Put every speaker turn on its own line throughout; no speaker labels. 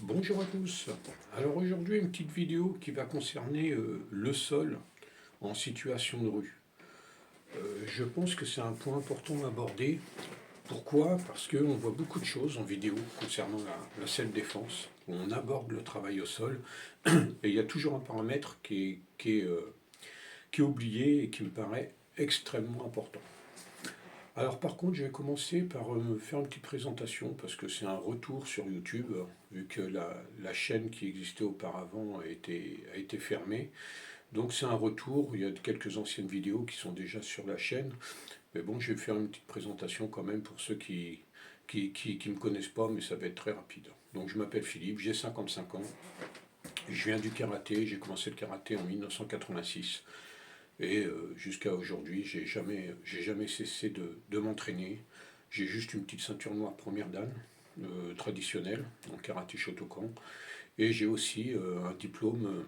Bonjour à tous. Alors aujourd'hui une petite vidéo qui va concerner le sol en situation de rue. Je pense que c'est un point important à aborder. Pourquoi? Parce qu'on voit beaucoup de choses en vidéo concernant la self-défense. On aborde le travail au sol et il y a toujours un paramètre qui est oublié et qui me paraît extrêmement important. Alors par contre, je vais commencer par me faire une petite présentation parce que c'est un retour sur YouTube, vu que la chaîne qui existait auparavant a été fermée. Donc c'est un retour, il y a quelques anciennes vidéos qui sont déjà sur la chaîne. Mais bon, je vais faire une petite présentation quand même pour ceux qui me connaissent pas, mais ça va être très rapide. Donc je m'appelle Philippe, j'ai 55 ans, je viens du karaté, j'ai commencé le karaté en 1986. Et jusqu'à aujourd'hui, j'ai jamais cessé de m'entraîner. J'ai juste une petite ceinture noire première dan, traditionnelle, en karaté Shotokan. Et j'ai aussi un diplôme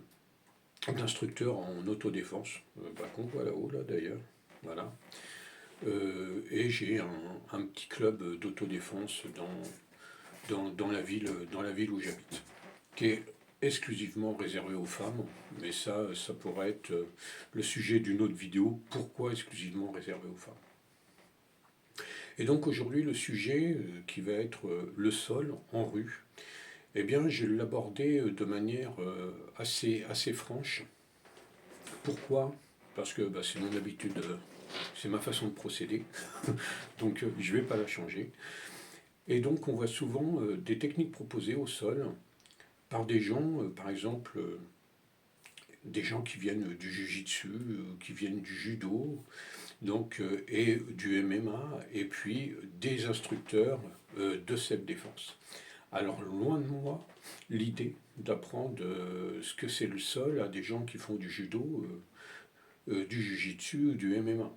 d'instructeur en autodéfense, qu'on voit là-haut, là d'ailleurs. Voilà. Et j'ai un petit club d'autodéfense dans la ville où j'habite, qui est exclusivement réservé aux femmes, mais ça pourrait être le sujet d'une autre vidéo, pourquoi exclusivement réservé aux femmes. Et donc aujourd'hui, le sujet qui va être le sol en rue, eh bien, je vais l'aborder de manière assez franche. Pourquoi? Parce que c'est mon habitude, c'est ma façon de procéder, donc je ne vais pas la changer. Et donc on voit souvent des techniques proposées au sol par des gens, par exemple, des gens qui viennent du jiu-jitsu, qui viennent du judo, donc, et du MMA, et puis des instructeurs de cette défense. Alors, loin de moi l'idée d'apprendre ce que c'est le sol à des gens qui font du judo, du jiu-jitsu ou du MMA.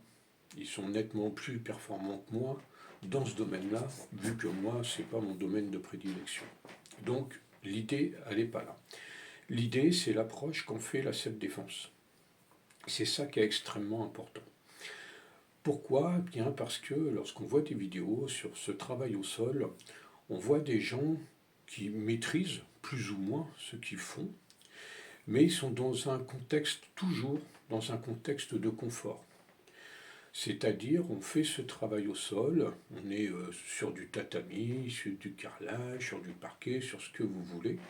Ils sont nettement plus performants que moi dans ce domaine-là, vu que moi, c'est pas mon domaine de prédilection. Donc, l'idée, elle n'est pas là. L'idée, c'est l'approche qu'en fait la self-défense. C'est ça qui est extrêmement important. Pourquoi? Eh bien parce que lorsqu'on voit des vidéos sur ce travail au sol, on voit des gens qui maîtrisent plus ou moins ce qu'ils font, mais ils sont toujours dans un contexte de confort. C'est-à-dire, on fait ce travail au sol, on est sur du tatami, sur du carrelage, sur du parquet, sur ce que vous voulez.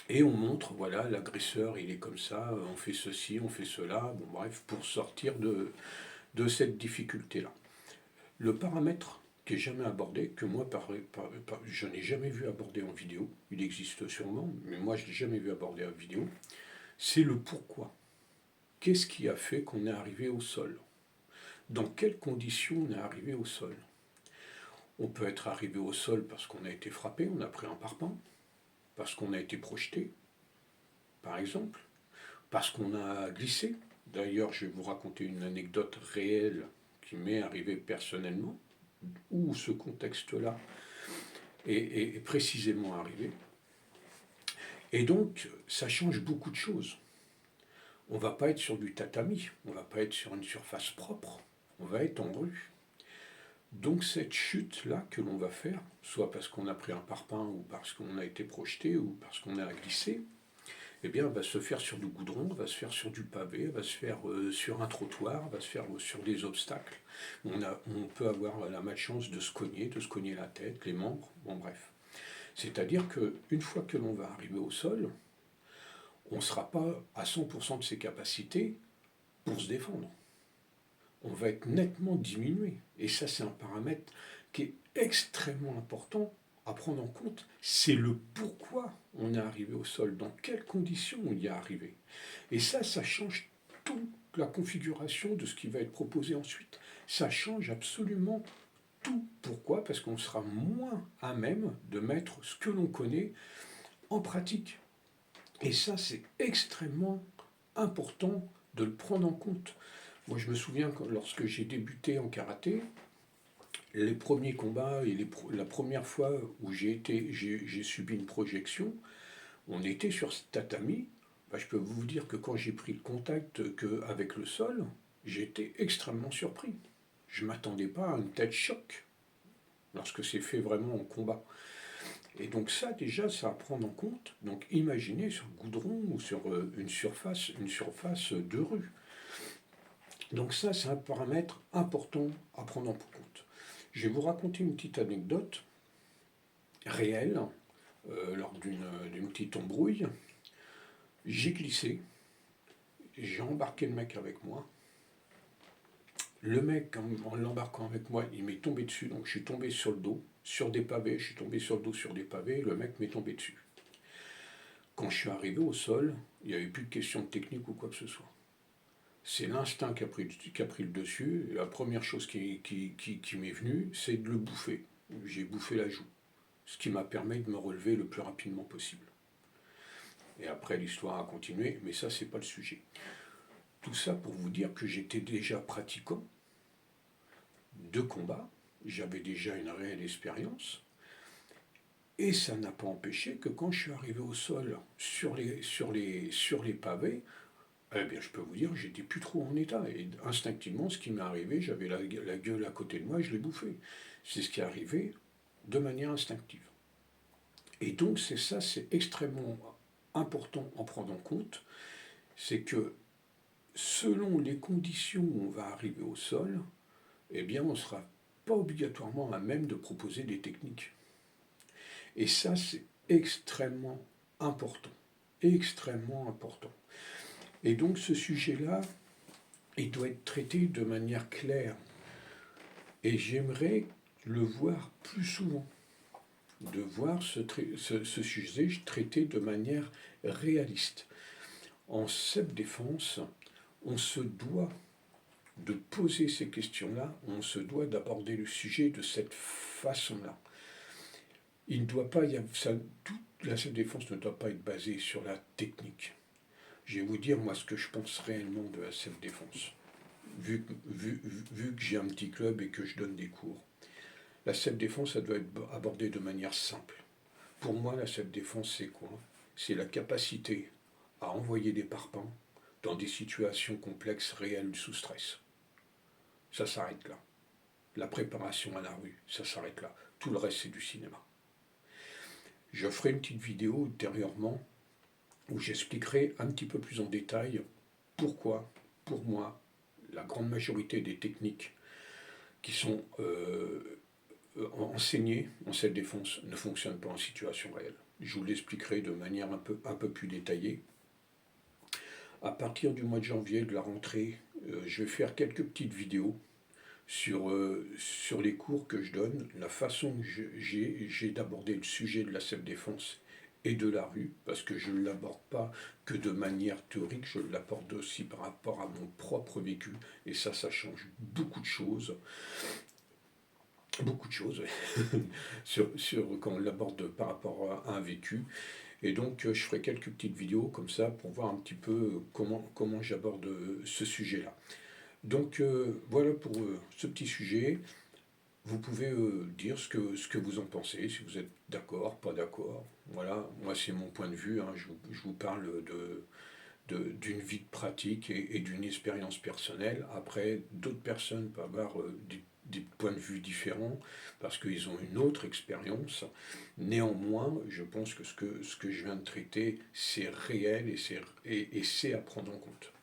Et on montre, voilà, l'agresseur, il est comme ça, on fait ceci, on fait cela, bon bref, pour sortir de cette difficulté-là. Le paramètre qui est jamais abordé, que moi, je n'ai jamais vu aborder en vidéo, il existe sûrement, mais moi, je ne l'ai jamais vu aborder en vidéo, c'est le pourquoi. Qu'est-ce qui a fait qu'on est arrivé au sol? Dans quelles conditions on est arrivé au sol? On peut être arrivé au sol parce qu'on a été frappé, on a pris un parpaing, parce qu'on a été projeté, par exemple, parce qu'on a glissé. D'ailleurs, je vais vous raconter une anecdote réelle qui m'est arrivée personnellement, où ce contexte-là est précisément arrivé. Et donc, ça change beaucoup de choses. On ne va pas être sur du tatami, on ne va pas être sur une surface propre, on va être en rue. Donc cette chute-là que l'on va faire, soit parce qu'on a pris un parpaing, ou parce qu'on a été projeté, ou parce qu'on a glissé, eh bien, elle va se faire sur du goudron, elle va se faire sur du pavé, elle va se faire sur un trottoir, elle va se faire sur des obstacles. On peut avoir la malchance de se cogner la tête, les membres, bon bref. C'est-à-dire qu'une fois que l'on va arriver au sol, on ne sera pas à 100% de ses capacités pour se défendre. On va être nettement diminué. Et ça, c'est un paramètre qui est extrêmement important à prendre en compte. C'est le pourquoi on est arrivé au sol, dans quelles conditions on y est arrivé. Et ça change toute la configuration de ce qui va être proposé ensuite. Ça change absolument tout. Pourquoi? Parce qu'on sera moins à même de mettre ce que l'on connaît en pratique. Et ça, c'est extrêmement important de le prendre en compte. Moi, je me souviens que lorsque j'ai débuté en karaté, les premiers combats et la première fois où j'ai subi une projection, on était sur ce tatami. Je peux vous dire que quand j'ai pris le contact avec le sol, j'ai été extrêmement surpris. Je ne m'attendais pas à un tel choc lorsque c'est fait vraiment en combat. Et donc ça, déjà, ça à prendre en compte. Donc imaginez sur le goudron ou sur une surface de rue. Donc ça, c'est un paramètre important à prendre en compte. Je vais vous raconter une petite anecdote réelle lors d'une petite embrouille. J'ai glissé, j'ai embarqué le mec avec moi. Le mec, en l'embarquant avec moi, il m'est tombé dessus, donc je suis tombé sur le dos, sur des pavés, je suis tombé sur le dos sur des pavés, le mec m'est tombé dessus. Quand je suis arrivé au sol, il n'y avait plus de question de technique ou quoi que ce soit. C'est l'instinct qui a pris le dessus, et la première chose qui m'est venue, c'est de le bouffer. J'ai bouffé la joue, ce qui m'a permis de me relever le plus rapidement possible. Et après, l'histoire a continué, mais ça, c'est pas le sujet. Tout ça pour vous dire que j'étais déjà pratiquant de combat, j'avais déjà une réelle expérience, et ça n'a pas empêché que quand je suis arrivé au sol sur les pavés, eh bien, je peux vous dire, j'étais plus trop en état. Et instinctivement, ce qui m'est arrivé, j'avais la gueule à côté de moi, je l'ai bouffé. C'est ce qui est arrivé de manière instinctive. Et donc, c'est extrêmement important à prendre en compte, c'est que selon les conditions où on va arriver au sol, eh bien, on ne sera pas obligatoirement à même de proposer des techniques. Et ça, c'est extrêmement important. Extrêmement important. Et donc, ce sujet-là, il doit être traité de manière claire. Et j'aimerais le voir plus souvent, de voir ce sujet traité de manière réaliste. En self-défense, on se doit de poser ces questions-là, on se doit d'aborder le sujet de cette façon-là. Il ne doit pas y avoir, toute la self-défense ne doit pas être basée sur la technique. Je vais vous dire, moi, ce que je pense réellement de la self-défense. Vu que j'ai un petit club et que je donne des cours, la self-défense, ça doit être abordé de manière simple. Pour moi, la self-défense, c'est quoi? C'est la capacité à envoyer des parpaings dans des situations complexes, réelles, sous stress. Ça s'arrête là. La préparation à la rue, ça s'arrête là. Tout le reste, c'est du cinéma. Je ferai une petite vidéo ultérieurement où j'expliquerai un petit peu plus en détail pourquoi, pour moi, la grande majorité des techniques qui sont enseignées en cette défense ne fonctionnent pas en situation réelle. Je vous l'expliquerai de manière un peu plus détaillée. À partir du mois de janvier, de la rentrée, je vais faire quelques petites vidéos sur les cours que je donne, la façon que j'ai d'aborder le sujet de la self-défense et de la rue, parce que je ne l'aborde pas que de manière théorique, je l'aborde aussi par rapport à mon propre vécu, et ça change beaucoup de choses, quand on l'aborde par rapport à un vécu. Et donc je ferai quelques petites vidéos comme ça pour voir un petit peu comment j'aborde ce sujet-là. Donc voilà pour ce petit sujet. Vous pouvez dire ce que vous en pensez, si vous êtes d'accord, pas d'accord. Voilà, moi c'est mon point de vue, hein. Je vous parle d'une vie de pratique et d'une expérience personnelle. Après, d'autres personnes peuvent avoir des points de vue différents parce qu'ils ont une autre expérience. Néanmoins, je pense que ce que je viens de traiter, c'est réel et c'est à prendre en compte.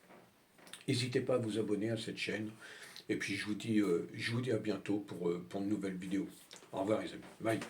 N'hésitez pas à vous abonner à cette chaîne. Et puis je vous dis à bientôt pour une nouvelle vidéo. Au revoir les amis. Bye.